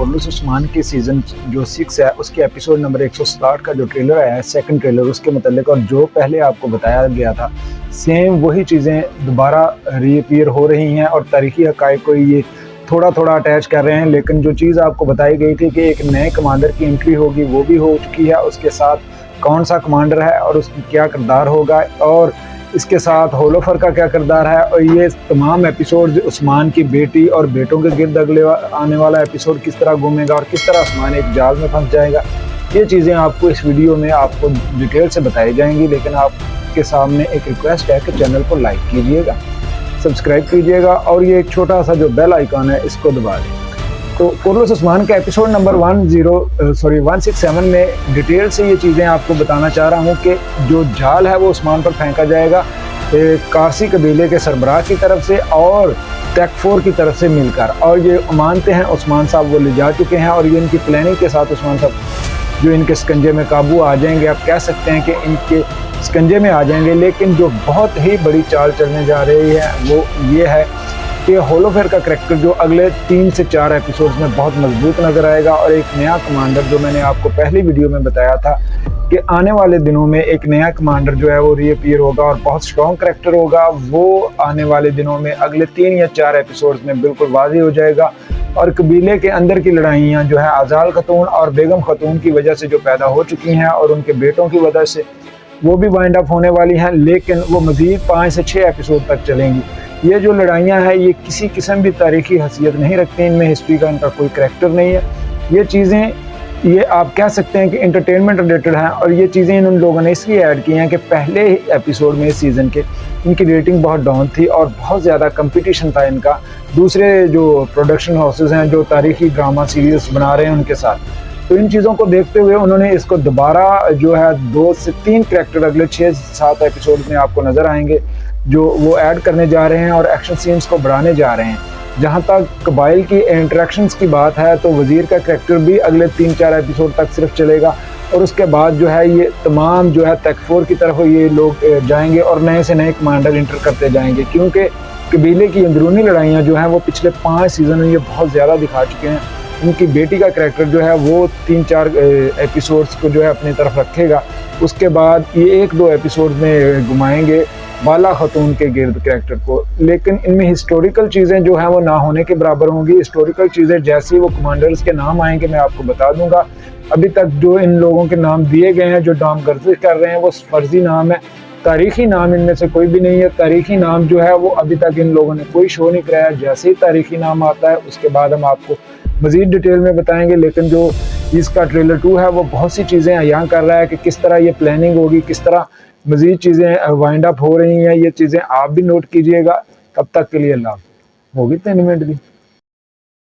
Corals Usman की season जो 6 है उसके एपिसोड नंबर 160 का जो ट्रेलर आया है, सेकंड ट्रेलर, उसके मतलब और जो पहले आपको बताया गया था सेम वही चीज़ें दोबारा रीअपीयर हो रही हैं और तारीखी हक़ाइक़ को ये थोड़ा थोड़ा अटैच कर रहे हैं। लेकिन जो चीज़ आपको बताई गई थी कि एक नए कमांडर की एंट्री होगी वो भी हो चुकी है, उसके साथ कौन सा कमांडर है और उसकी क्या किरदार होगा और इसके साथ होलोफर का क्या किरदार है, और ये तमाम एपिसोड उस्मान की बेटी और बेटों के गिर्द अगले आने वाला एपिसोड किस तरह घूमेगा और किस तरह उस्मान एक जाल में फंस जाएगा, ये चीज़ें आपको इस वीडियो में आपको डिटेल से बताई जाएंगी। लेकिन आपके सामने एक रिक्वेस्ट है कि चैनल को लाइक कीजिएगा, सब्सक्राइब कीजिएगा और ये एक छोटा सा जो बेल आइकॉन है इसको दबा दें। तो कोरलस उस्मान के एपिसोड नंबर 167 में डिटेल से ये चीज़ें आपको बताना चाह रहा हूँ कि जो जाल है वो उस्मान पर फेंका जाएगा कारसी कबीले के सरबराह की तरफ से और टेक4 की तरफ से मिलकर, और ये मानते हैं उस्मान साहब वो ले जा चुके हैं और ये इनकी प्लानिंग के साथ उस्मान साहब जो इनके शिकंजे में काबू आ जाएंगे। आप कह सकते हैं कि इनके शिकंजे में आ जाएंगे। लेकिन जो बहुत ही बड़ी चाल चलने जा रही है वो ये है कि होलोफर का करैक्टर जो अगले 3 से 4 एपिसोड्स में बहुत मजबूत नज़र आएगा और एक नया कमांडर जो मैंने आपको पहली वीडियो में बताया था कि आने वाले दिनों में एक नया कमांडर जो है वो रीअपीयर होगा और बहुत स्ट्रॉन्ग करैक्टर होगा, वो आने वाले दिनों में अगले 3 या 4 एपिसोड्स में बिल्कुल वाज़ेह हो जाएगा। और कबीले के अंदर की लड़ाइयाँ जो है आज़ाल खतून और बेगम खतून की वजह से जो पैदा हो चुकी हैं और उनके बेटों की वजह से वो भी वाइंड अप होने वाली हैं, लेकिन वो मज़ीद 5 से 6 एपिसोड तक चलेंगी। ये जो लड़ाइयाँ हैं ये किसी किस्म भी तारीखी हैसियत नहीं रखती, इनमें हिस्ट्री का इनका कोई करैक्टर नहीं है। ये चीज़ें ये आप कह सकते हैं कि इंटरटेनमेंट रिलेटेड हैं और ये चीज़ें इन लोगों ने इसलिए ऐड की हैं कि पहले एपिसोड में इस सीज़न के इनकी रेटिंग बहुत डाउन थी और बहुत ज़्यादा कंपटीशन था इनका दूसरे जो प्रोडक्शन हाउसेस हैं जो तारीखी ड्रामा सीरीज़ बना रहे हैं उनके साथ। तो इन चीज़ों को देखते हुए उन्होंने इसको दोबारा जो है 2 से 3 करैक्टर अगले 6-7 एपिसोड में आपको नज़र आएंगे जो वो ऐड करने जा रहे हैं और एक्शन सीन्स को बढ़ाने जा रहे हैं। जहाँ तक कबाइल की इंटरेक्शंस की बात है तो वज़ीर का करैक्टर भी अगले 3-4 एपिसोड तक सिर्फ चलेगा और उसके बाद जो है ये तमाम जो है टेक4 की तरफ ये लोग जाएंगे और नए से नए कमांडर इंटर करते जाएंगे, क्योंकि कबीले की अंदरूनी लड़ाइयाँ जो हैं वो पिछले 5 सीज़न में ये बहुत ज़्यादा दिखा चुके हैं। उनकी बेटी का करैक्टर जो है वो 3-4 एपिसोड्स को जो है अपनी तरफ रखेगा, उसके बाद ये 1-2 एपिसोड में घुमाएंगे बाला खतून के गिर्द करैक्टर को। लेकिन इनमें हिस्टोरिकल चीज़ें जो हैं वो ना होने के बराबर होंगी। हिस्टोरिकल चीज़ें जैसे वो कमांडर्स के नाम आएंगे मैं आपको बता दूंगा। अभी तक जो इन लोगों के नाम दिए गए हैं जो नामगर्दी कर रहे हैं वो फर्जी नाम है, तारीखी नाम इनमें से कोई भी नहीं है। तारीखी नाम जो है वो अभी तक इन लोगों ने कोई शो नहीं कराया। जैसे ही तारीखी नाम आता है उसके बाद हम आपको मज़ीद डिटेल में बताएंगे। लेकिन जो इसका ट्रेलर 2 है वो बहुत सी चीज़ें अयां कर रहा है कि किस तरह ये प्लानिंग होगी, किस तरह मज़ीद चीज़ें वाइंड अप हो रही हैं। ये चीज़ें आप भी नोट कीजिएगा। तब तक के लिए अल्लाह। होगी 3 मिनट भी।